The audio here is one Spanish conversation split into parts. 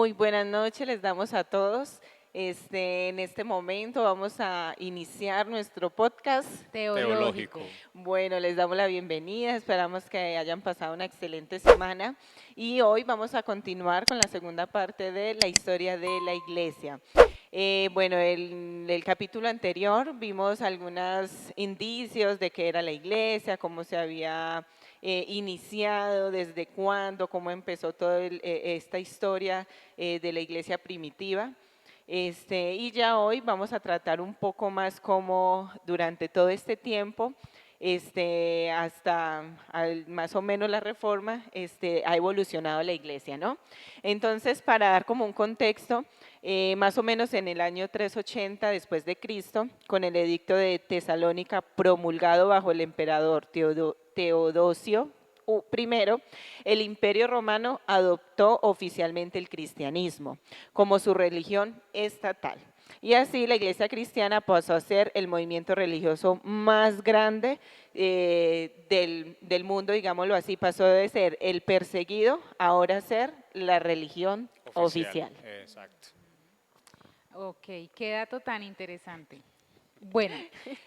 Muy buenas noches, les damos a todos. En este momento vamos a iniciar nuestro podcast Teológico. Teológico. Bueno, les damos la bienvenida, esperamos que hayan pasado una excelente semana y hoy vamos a continuar con la segunda parte de la historia de la iglesia. Bueno, en el capítulo anterior vimos algunos indicios de qué era la iglesia, cómo se había iniciado, desde cuándo, cómo empezó toda esta historia de la iglesia primitiva. Y ya hoy vamos a tratar un poco más cómo durante todo este tiempo, hasta más o menos la reforma, ha evolucionado la iglesia, ¿no? Entonces, para dar como un contexto, más o menos en el año 380 después de Cristo, con el edicto de Tesalónica promulgado bajo el emperador Teodosio I, el Imperio Romano adoptó oficialmente el cristianismo como su religión estatal. Y así la iglesia cristiana pasó a ser el movimiento religioso más grande del mundo, digámoslo así, pasó de ser el perseguido a ahora ser la religión oficial. Exacto. Ok, qué dato tan interesante. Bueno,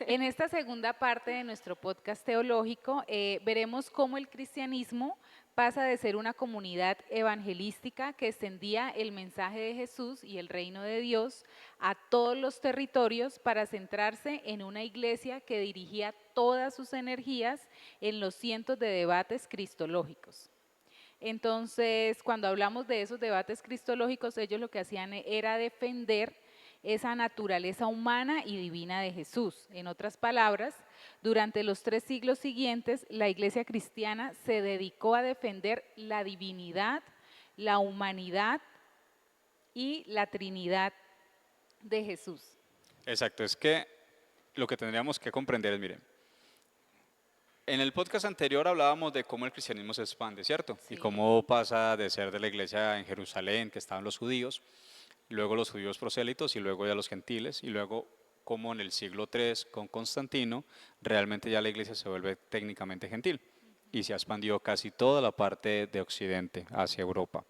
en esta segunda parte de nuestro podcast teológico veremos cómo el cristianismo pasa de ser una comunidad evangelística que extendía el mensaje de Jesús y el reino de Dios a todos los territorios para centrarse en una iglesia que dirigía todas sus energías en los cientos de debates cristológicos. Entonces, cuando hablamos de esos debates cristológicos, ellos lo que hacían era defender esa naturaleza humana y divina de Jesús. En otras palabras, durante los 3 siglos siguientes, la iglesia cristiana se dedicó a defender la divinidad, la humanidad y la Trinidad de Jesús. Exacto, es que lo que tendríamos que comprender es, miren, en el podcast anterior hablábamos de cómo el cristianismo se expande, ¿cierto? Y Sí. cómo pasa de ser de la iglesia en Jerusalén, que estaban los judíos, luego los judíos prosélitos y luego ya los gentiles, y luego cómo en el siglo III con Constantino realmente ya la iglesia se vuelve técnicamente gentil y se ha expandido casi toda la parte de Occidente hacia Europa.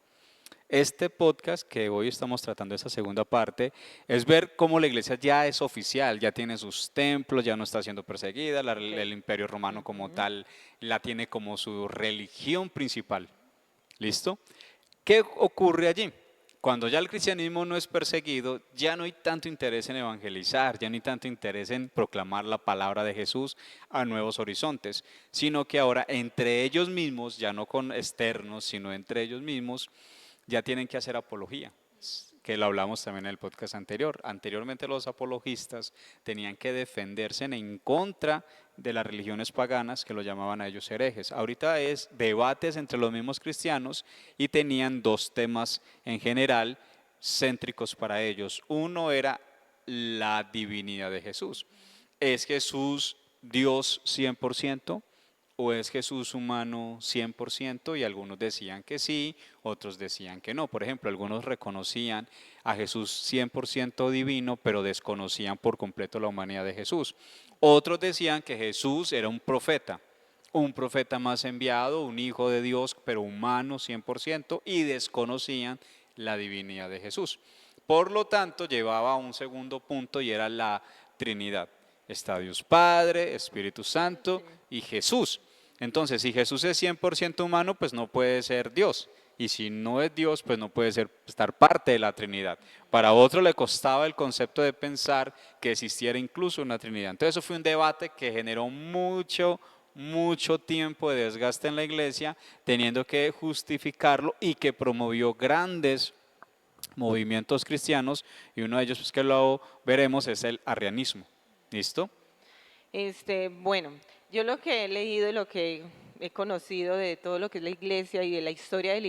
Este podcast que hoy estamos tratando, esta segunda parte, es ver cómo la iglesia ya es oficial, ya tiene sus templos, ya no está siendo perseguida, el imperio romano como tal la tiene como su religión principal. ¿Listo? ¿Qué ocurre allí? Cuando ya el cristianismo no es perseguido, ya no hay tanto interés en evangelizar, ya no hay tanto interés en proclamar la palabra de Jesús a nuevos horizontes, sino que ahora entre ellos mismos, ya no con externos, sino entre ellos mismos, ya tienen que hacer apología, que lo hablamos también en el podcast anterior. Anteriormente los apologistas tenían que defenderse en contra de las religiones paganas que lo llamaban a ellos herejes. Ahorita es debates entre los mismos cristianos y tenían 2 temas en general céntricos para ellos. Uno era la divinidad de Jesús. ¿Es Jesús Dios 100%? ¿O es Jesús humano 100%? Y algunos decían que sí, otros decían que no. Por ejemplo, algunos reconocían a Jesús 100% divino, pero desconocían por completo la humanidad de Jesús. Otros decían que Jesús era un profeta más enviado, un hijo de Dios, pero humano 100%, y desconocían la divinidad de Jesús. Por lo tanto, llevaba a un segundo punto y era la Trinidad. Está Dios Padre, Espíritu Santo y Jesús. Entonces, si Jesús es 100% humano, pues no puede ser Dios. Y si no es Dios, pues no puede estar parte de la Trinidad. Para otro le costaba el concepto de pensar que existiera incluso una Trinidad. Entonces, eso fue un debate que generó mucho tiempo de desgaste en la iglesia, teniendo que justificarlo y que promovió grandes movimientos cristianos, y uno de ellos, pues, que lo veremos, es el arrianismo. ¿Listo? Bueno, yo lo que he leído y lo que he conocido de todo lo que es la iglesia y de la historia de la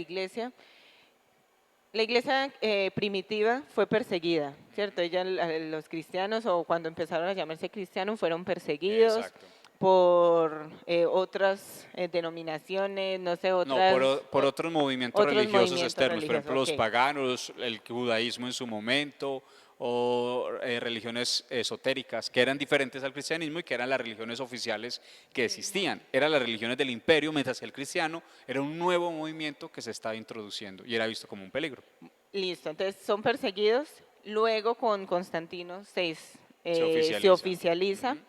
iglesia primitiva fue perseguida, ¿cierto? Los cristianos, o cuando empezaron a llamarse cristianos, fueron perseguidos Exacto. por otras denominaciones, no sé, No, por otros movimientos otros religiosos movimientos externos, por ejemplo religiosos, los ok. paganos, el judaísmo en su momento, o religiones esotéricas, que eran diferentes al cristianismo y que eran las religiones oficiales que existían. Eran las religiones del imperio, mientras que el cristiano era un nuevo movimiento que se estaba introduciendo y era visto como un peligro. Listo, entonces son perseguidos, luego con Constantino Se se oficializa. oficializa, Ujú.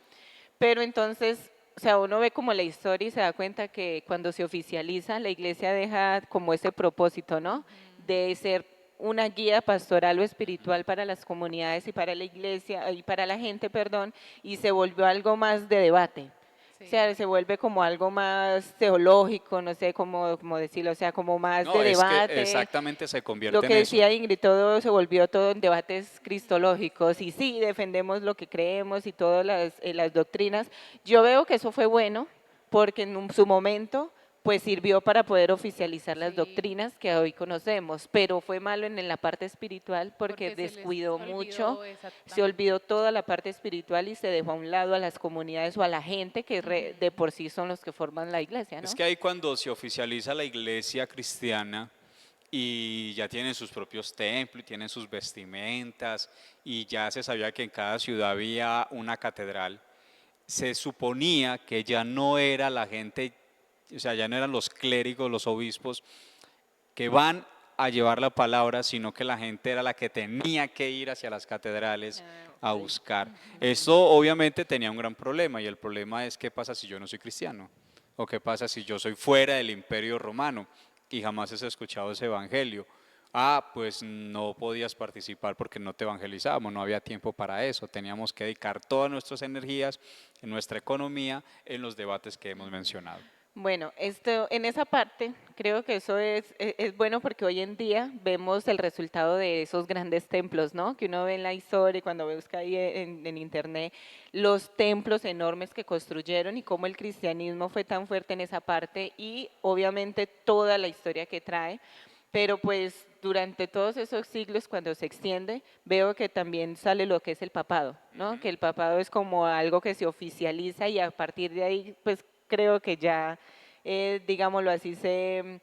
pero entonces, o sea, uno ve como la historia y se da cuenta que cuando se oficializa, la iglesia deja como ese propósito, ¿no? De ser una guía pastoral o espiritual para las comunidades y para la iglesia y para la gente, perdón, y se volvió algo más de debate. O Sí. sea, se vuelve como algo más teológico, no sé cómo decirlo, o sea, como más No, de es que debate. exactamente se Lo convierte en que eso. decía Ingrid, todo se volvió todo en debates cristológicos y sí, defendemos lo que creemos y todas las doctrinas. Yo veo que eso fue bueno porque en su momento pues sirvió para poder oficializar las Sí, doctrinas que hoy conocemos, pero fue malo en la parte espiritual porque porque se les descuidó mucho, olvidó se exactamente. olvidó toda la parte espiritual y se dejó a un lado a las comunidades o a la gente que de por sí son los que forman la iglesia, Es ¿no? que ahí cuando se oficializa la iglesia cristiana y ya tienen sus propios templos, y tienen sus vestimentas y ya se sabía que en cada ciudad había una catedral, se suponía que ya no era la gente, o sea, ya no eran los clérigos, los obispos que van a llevar la palabra, sino que la gente era la que tenía que ir hacia las catedrales Ah, a sí. buscar. Esto obviamente tenía un gran problema y el problema es qué pasa si yo no soy cristiano o qué pasa si yo soy fuera del imperio romano y jamás has escuchado ese evangelio. Ah, pues no podías participar porque no te evangelizábamos, no había tiempo para eso, teníamos que dedicar todas nuestras energías, en nuestra economía, en los debates que hemos mencionado. Bueno, esto, en esa parte creo que eso es bueno porque hoy en día vemos el resultado de esos grandes templos, ¿no? Que uno ve en la historia y cuando busca ahí en internet los templos enormes que construyeron y cómo el cristianismo fue tan fuerte en esa parte y obviamente toda la historia que trae. Pero pues durante todos esos siglos, cuando se extiende, veo que también sale lo que es el papado, ¿no? Que el papado es como algo que se oficializa y a partir de ahí, pues creo que ya, digámoslo así, se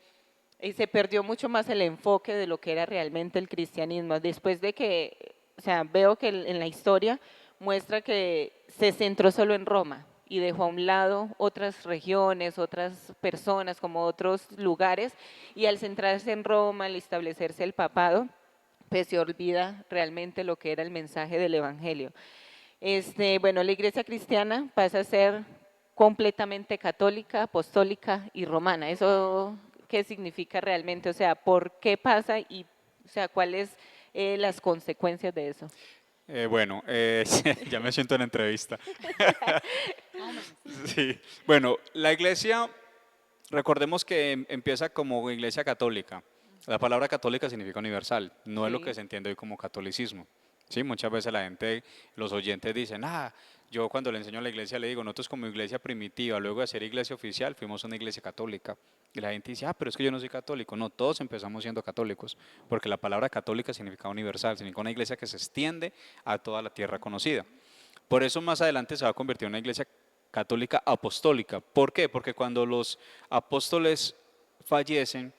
perdió mucho más el enfoque de lo que era realmente el cristianismo. Después de que, o sea, veo que en la historia muestra que se centró solo en Roma y dejó a un lado otras regiones, otras personas, como otros lugares, y al centrarse en Roma, al establecerse el papado, pues se olvida realmente lo que era el mensaje del Evangelio. Bueno, la iglesia cristiana pasa a ser completamente católica, apostólica y romana. ¿Eso qué significa realmente? O sea, ¿por qué pasa y, o sea, cuáles las consecuencias de eso? Bueno, ya me siento en entrevista. Más o menos. Sí, bueno, la iglesia, recordemos que empieza como iglesia católica. La palabra católica significa universal, no es lo que Sí, se entiende hoy como catolicismo. Sí, muchas veces la gente, los oyentes dicen, yo cuando le enseño a la iglesia le digo, nosotros como iglesia primitiva, luego de ser iglesia oficial, fuimos una iglesia católica. Y la gente dice, pero es que yo no soy católico. No, todos empezamos siendo católicos, porque la palabra católica significa universal, significa una iglesia que se extiende a toda la tierra conocida. Por eso más adelante se va a convertir en una iglesia católica apostólica. ¿Por qué? Porque cuando los apóstoles fallecen,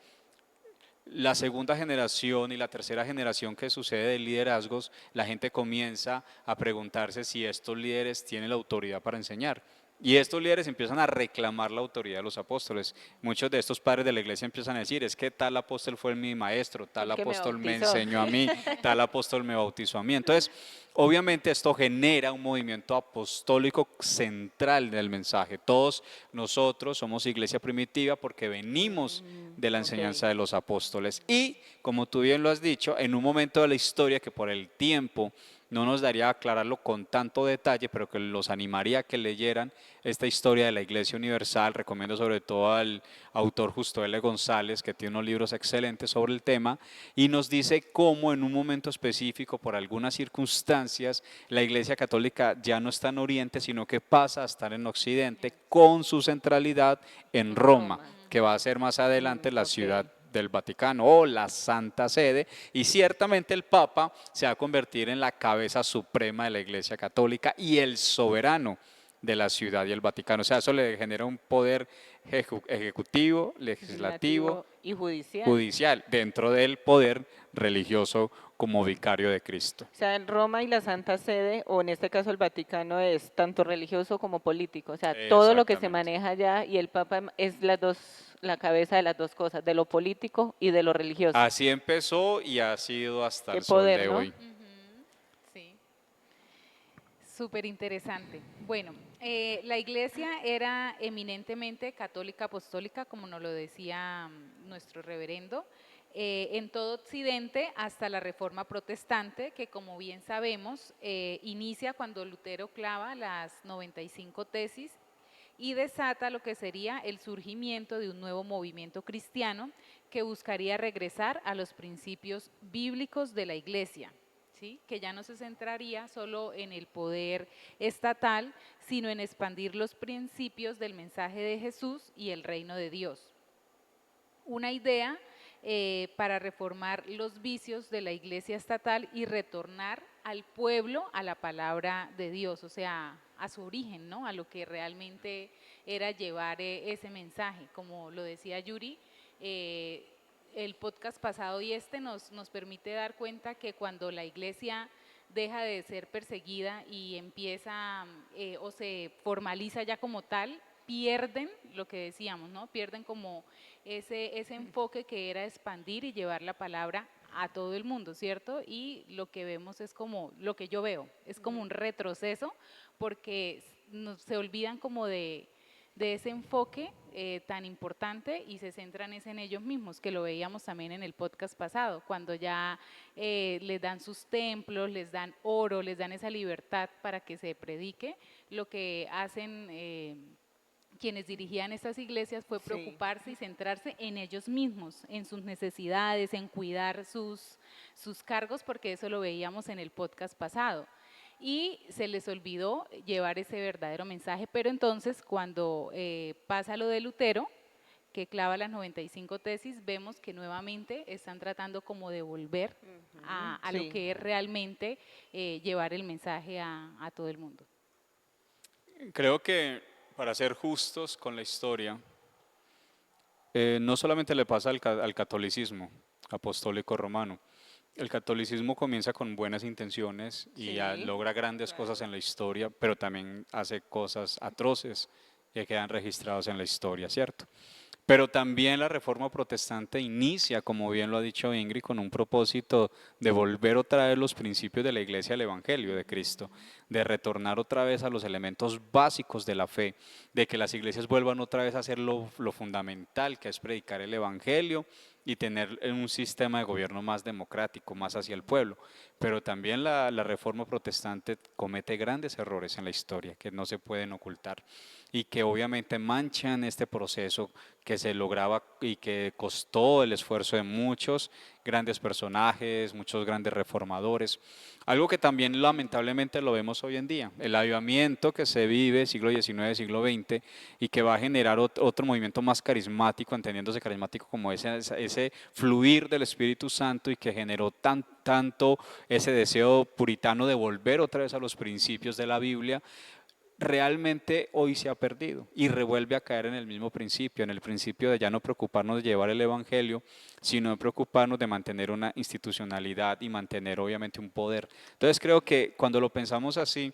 la segunda generación y la tercera generación que sucede de liderazgos, la gente comienza a preguntarse si estos líderes tienen la autoridad para enseñar. Y estos líderes empiezan a reclamar la autoridad de los apóstoles. Muchos de estos padres de la iglesia empiezan a decir, es que tal apóstol fue mi maestro, fue tal el que me apóstol me bautizó. enseñó a mí, tal apóstol me bautizó a mí. Entonces, obviamente esto genera un movimiento apostólico central del mensaje. Todos nosotros somos iglesia primitiva porque venimos de la Ok. enseñanza de los apóstoles. Y, como tú bien lo has dicho, en un momento de la historia que por el tiempo no nos daría aclararlo con tanto detalle, pero que los animaría a que leyeran esta historia de la Iglesia Universal. Recomiendo sobre todo al autor Justo L. González, que tiene unos libros excelentes sobre el tema, y nos dice cómo en un momento específico, por algunas circunstancias, la Iglesia Católica ya no está en Oriente, sino que pasa a estar en Occidente con su centralidad en En Roma, Roma. que va a ser más adelante la ciudad Ok. del Vaticano o la Santa Sede, y ciertamente el Papa se va a convertir en la cabeza suprema de la Iglesia Católica y el soberano de la ciudad y el Vaticano. O sea, eso le genera un poder ejecutivo, legislativo, Legislativo y judicial. judicial, dentro del poder religioso como vicario de Cristo. O sea, en Roma y la Santa Sede, o en este caso el Vaticano, es tanto religioso como político. O sea, todo lo que se Exactamente. maneja allá y el Papa es las dos la cabeza de las dos cosas, de lo político y de lo religioso. Así empezó y ha sido hasta Qué el sol poder, de ¿no? hoy. Sí, súper interesante. Bueno, la iglesia era eminentemente católica apostólica, como nos lo decía nuestro reverendo, en todo Occidente hasta la Reforma Protestante, que como bien sabemos, inicia cuando Lutero clava las 95 tesis y desata lo que sería el surgimiento de un nuevo movimiento cristiano que buscaría regresar a los principios bíblicos de la iglesia, ¿sí? Que ya no se centraría solo en el poder estatal, sino en expandir los principios del mensaje de Jesús y el reino de Dios. Una idea para reformar los vicios de la iglesia estatal y retornar al pueblo a la palabra de Dios, o sea, a su origen, ¿no? A lo que realmente era llevar ese mensaje. Como lo decía Yuri, el podcast pasado y nos permite dar cuenta que cuando la iglesia deja de ser perseguida y empieza o se formaliza ya como tal, pierden lo que decíamos, ¿no? Pierden como ese enfoque que era expandir y llevar la palabra a todo el mundo, ¿cierto? Y lo que vemos es como, lo que yo veo, es como un retroceso porque se olvidan como de ese enfoque tan importante y se centran es en ellos mismos, que lo veíamos también en el podcast pasado, cuando ya les dan sus templos, les dan oro, les dan esa libertad para que se predique, lo que hacen quienes dirigían estas iglesias fue Sí. preocuparse y centrarse en ellos mismos, en sus necesidades, en cuidar sus cargos, porque eso lo veíamos en el podcast pasado. Y se les olvidó llevar ese verdadero mensaje, pero entonces cuando pasa lo de Lutero, que clava las 95 tesis, vemos que nuevamente están tratando como de volver a lo Sí. que es realmente llevar el mensaje a todo el mundo. Creo que para ser justos con la historia, no solamente le pasa al catolicismo apostólico romano. El catolicismo comienza con buenas intenciones y Sí, logra grandes cosas en la historia, pero también hace cosas atroces que quedan registrados en la historia, ¿cierto? Pero también la reforma protestante inicia, como bien lo ha dicho Ingrid, con un propósito de volver otra vez los principios de la iglesia al Evangelio de Cristo, de retornar otra vez a los elementos básicos de la fe, de que las iglesias vuelvan otra vez a hacer lo fundamental, que es predicar el Evangelio y tener un sistema de gobierno más democrático, más hacia el pueblo. Pero también la reforma protestante comete grandes errores en la historia que no se pueden ocultar y que obviamente manchan este proceso que se lograba y que costó el esfuerzo de muchos grandes personajes, muchos grandes reformadores. Algo que también lamentablemente lo vemos hoy en día, el avivamiento que se vive siglo XIX, siglo XX y que va a generar otro movimiento más carismático, entendiéndose carismático como ese fluir del Espíritu Santo y que generó tanto ese deseo puritano de volver otra vez a los principios de la Biblia. Realmente hoy se ha perdido y revuelve a caer en el mismo principio, en el principio de ya no preocuparnos de llevar el Evangelio, sino de preocuparnos de mantener una institucionalidad y mantener obviamente un poder. Entonces creo que cuando lo pensamos así,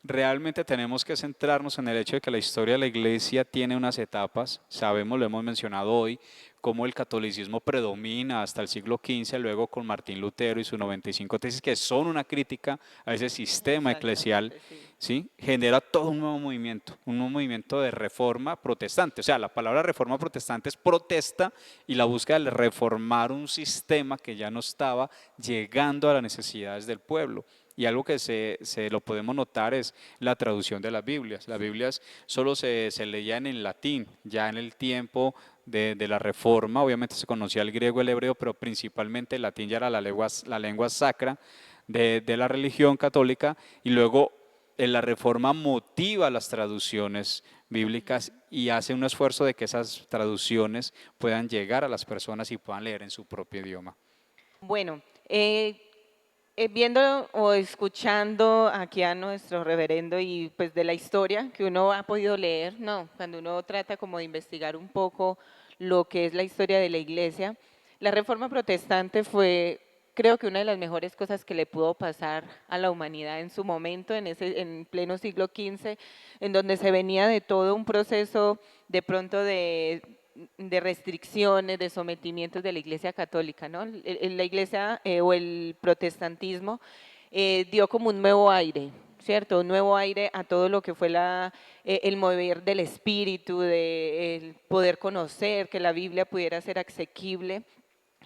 realmente tenemos que centrarnos en el hecho de que la historia de la iglesia tiene unas etapas, sabemos, lo hemos mencionado hoy, cómo el catolicismo predomina hasta el siglo XV, luego con Martín Lutero y sus 95 tesis, que son una crítica a ese sistema eclesial, exactamente, sí. ¿sí? Genera todo un nuevo movimiento de reforma protestante. O sea, la palabra reforma protestante es protesta y la búsqueda de reformar un sistema que ya no estaba llegando a las necesidades del pueblo. Y algo que se lo podemos notar es la traducción de las Biblias. Las Biblias solo se leían en latín, ya en el tiempo de la Reforma, obviamente se conocía el griego, el hebreo, pero principalmente el latín ya era la lengua sacra de la religión católica, y luego en la Reforma motiva las traducciones bíblicas y hace un esfuerzo de que esas traducciones puedan llegar a las personas y puedan leer en su propio idioma. Bueno, viendo o escuchando aquí a nuestro reverendo y pues de la historia que uno ha podido leer, no, cuando uno trata como de investigar un poco lo que es la historia de la iglesia, la reforma protestante fue, creo que una de las mejores cosas que le pudo pasar a la humanidad en su momento, en pleno siglo XV, en donde se venía de todo un proceso de pronto de de restricciones, de sometimientos de la Iglesia Católica, ¿no? La Iglesia o el protestantismo dio como un nuevo aire, ¿cierto? Un nuevo aire a todo lo que fue el mover del espíritu, de el poder conocer, que la Biblia pudiera ser asequible.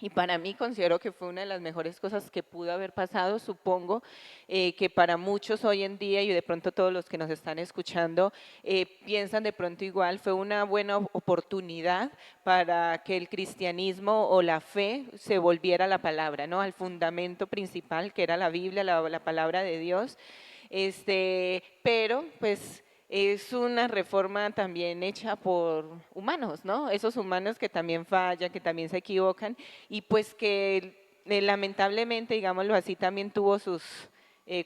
Y para mí considero que fue una de las mejores cosas que pudo haber pasado. Supongo que para muchos hoy en día y de pronto todos los que nos están escuchando piensan de pronto igual, fue una buena oportunidad para que el cristianismo o la fe se volviera a la palabra, ¿no? Al fundamento principal que era la Biblia, la palabra de Dios. Pero pues es una reforma también hecha por humanos, ¿no? Esos humanos que también fallan, que también se equivocan y pues que lamentablemente, digámoslo así, también tuvo sus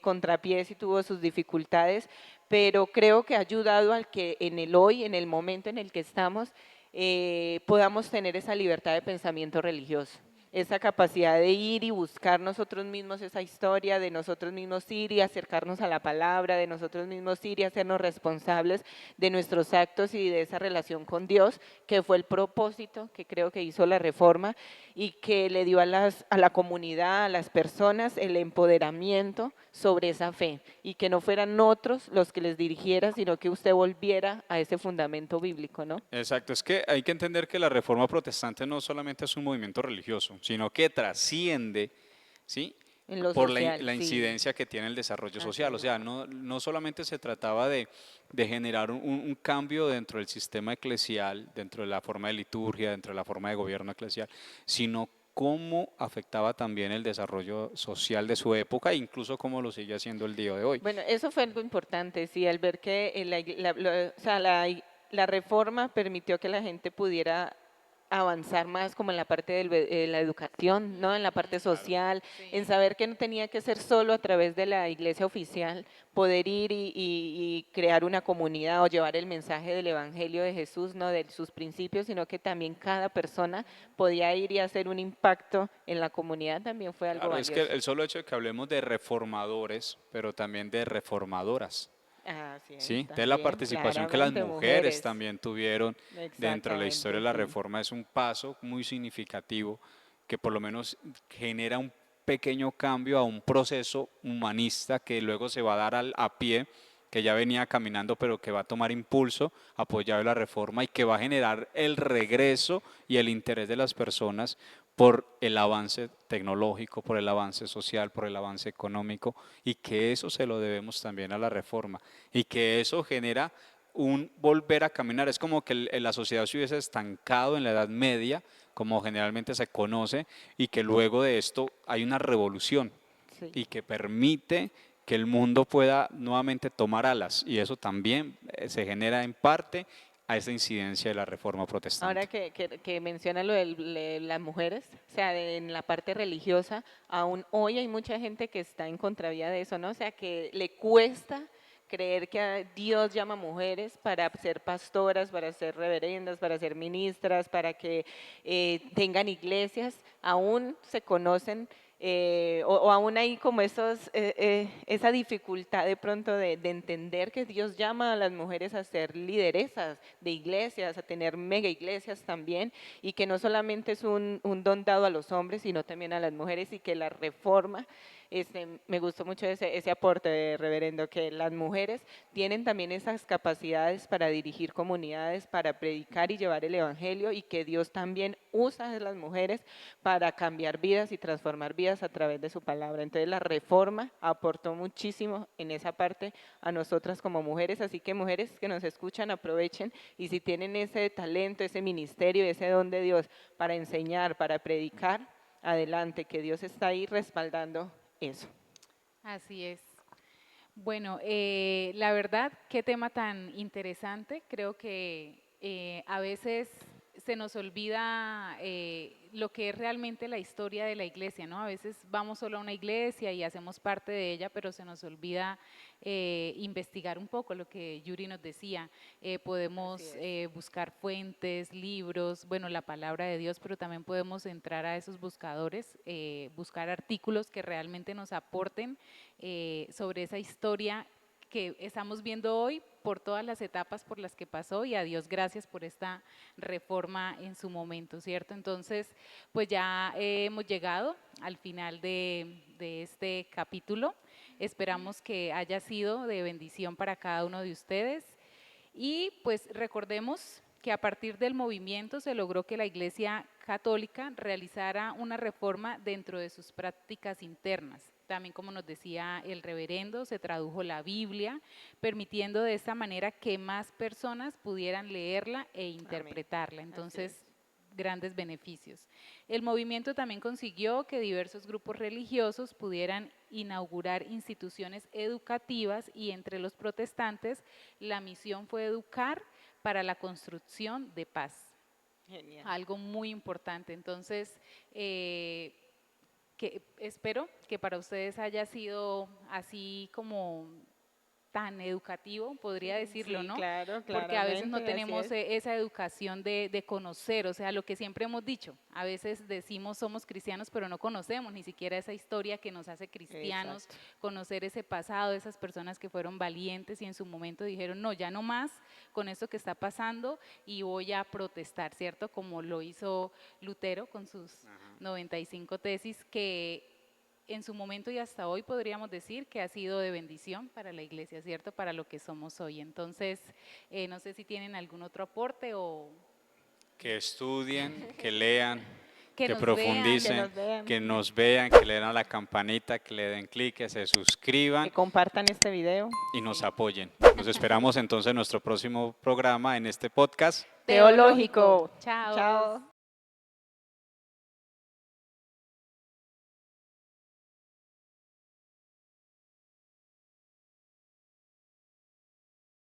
contrapiés y tuvo sus dificultades, pero creo que ha ayudado al que en el hoy, en el momento en el que estamos, podamos tener esa libertad de pensamiento religioso, esa capacidad de ir y buscar nosotros mismos esa historia, de nosotros mismos ir y acercarnos a la palabra, de nosotros mismos ir y hacernos responsables de nuestros actos y de esa relación con Dios, que fue el propósito que creo que hizo la reforma y que le dio a la comunidad, a las personas, el empoderamiento sobre esa fe y que no fueran otros los que les dirigieran, sino que usted volviera a ese fundamento bíblico, ¿no? Exacto, es que hay que entender que la reforma protestante no solamente es un movimiento religioso, sino que trasciende, ¿sí? En lo Por social, la sí. incidencia que tiene el desarrollo Así social. O es. sea, no solamente se trataba de generar un cambio dentro del sistema eclesial, dentro de la forma de liturgia, dentro de la forma de gobierno eclesial, sino cómo afectaba también el desarrollo social de su época, e incluso cómo lo sigue haciendo el día de hoy. Bueno, eso fue algo importante, sí, al ver que o sea, la reforma permitió que la gente pudiera avanzar más como en la parte de la educación, ¿no? En la parte social, en Sí. saber que no tenía que ser solo a través de la iglesia oficial, poder ir y crear una comunidad o llevar el mensaje del Evangelio de Jesús, ¿no? De sus principios, sino que también cada persona podía ir y hacer un impacto en la comunidad, también fue algo Claro, es que valioso. el solo hecho de que hablemos de reformadores, pero también de reformadoras, Así ¿sí? es, Entonces la también, participación que las claramente, mujeres mujeres. también tuvieron dentro de la historia Exactamente, de la sí. reforma es un paso muy significativo que por lo menos genera un pequeño cambio a un proceso humanista que luego se va a dar a pie, que ya venía caminando pero que va a tomar impulso apoyado en la reforma y que va a generar el regreso y el interés de las personas por el avance tecnológico, por el avance social, por el avance económico, y que eso se lo debemos también a la reforma, y que eso genera un volver a caminar. Es como que la sociedad se hubiese estancado en la Edad Media, como generalmente se conoce, y que luego de esto hay una revolución Sí. y que permite que el mundo pueda nuevamente tomar alas, y eso también se genera en parte a esa incidencia de la reforma Ahora protestante. que menciona lo de las mujeres, o sea, en la parte religiosa, aún hoy hay mucha gente que está en contravía de eso, ¿no? O sea, que le cuesta creer que Dios llama a mujeres para ser pastoras, para ser reverendas, para ser ministras, para que tengan iglesias, aún se conocen o aún hay como esa dificultad de pronto de entender que Dios llama a las mujeres a ser lideresas de iglesias, a tener mega iglesias también, y que no solamente es un don dado a los hombres, sino también a las mujeres, y que la reforma, me gustó mucho ese aporte de reverendo, que las mujeres tienen también esas capacidades para dirigir comunidades, para predicar y llevar el evangelio, y que Dios también usa a las mujeres para cambiar vidas y transformar vidas a través de su palabra. Entonces la reforma aportó muchísimo en esa parte a nosotras como mujeres, así que mujeres que nos escuchan, aprovechen y si tienen ese talento, ese ministerio, ese don de Dios para enseñar, para predicar, adelante, que Dios está ahí respaldando eso. Así es. Bueno, la verdad, qué tema tan interesante. Creo que a veces se nos olvida lo que es realmente la historia de la iglesia, ¿no? A veces vamos solo a una iglesia y hacemos parte de ella, pero se nos olvida investigar un poco lo que Yuri nos decía. Así Podemos es. buscar fuentes, libros, bueno, la palabra de Dios, pero también podemos entrar a esos buscadores, buscar artículos que realmente nos aporten sobre esa historia que estamos viendo hoy por todas las etapas por las que pasó y a Dios gracias por esta reforma en su momento, ¿cierto? Entonces, pues ya hemos llegado al final de este capítulo. Esperamos que haya sido de bendición para cada uno de ustedes y pues recordemos que a partir del movimiento se logró que la Iglesia Católica realizara una reforma dentro de sus prácticas internas. También, como nos decía el reverendo, se tradujo la Biblia, permitiendo de esta manera que más personas pudieran leerla e interpretarla. Entonces, grandes beneficios. El movimiento también consiguió que diversos grupos religiosos pudieran inaugurar instituciones educativas y entre los protestantes la misión fue educar para la construcción de paz. Genial. Algo muy importante. Entonces, que espero que para ustedes haya sido así como tan educativo, podría decirlo, Sí, ¿no? claro, Porque a veces no claramente, así tenemos es. esa educación de conocer, o sea, lo que siempre hemos dicho, a veces decimos somos cristianos, pero no conocemos ni siquiera esa historia que nos hace cristianos, Exacto. conocer ese pasado, esas personas que fueron valientes y en su momento dijeron, no, ya no más con esto que está pasando y voy a protestar, ¿cierto? Como lo hizo Lutero con sus 95 tesis, que en su momento y hasta hoy podríamos decir que ha sido de bendición para la iglesia, ¿cierto? Para lo que somos hoy. Entonces, no sé si tienen algún otro aporte o Que estudien, que lean, que que nos vean. Que profundicen, nos vean. que nos vean, que le den a la campanita, que le den clic, que se suscriban Que compartan este video. y nos Sí. apoyen. Los esperamos entonces en nuestro próximo programa, en este podcast. Teológico. Chao. Chao.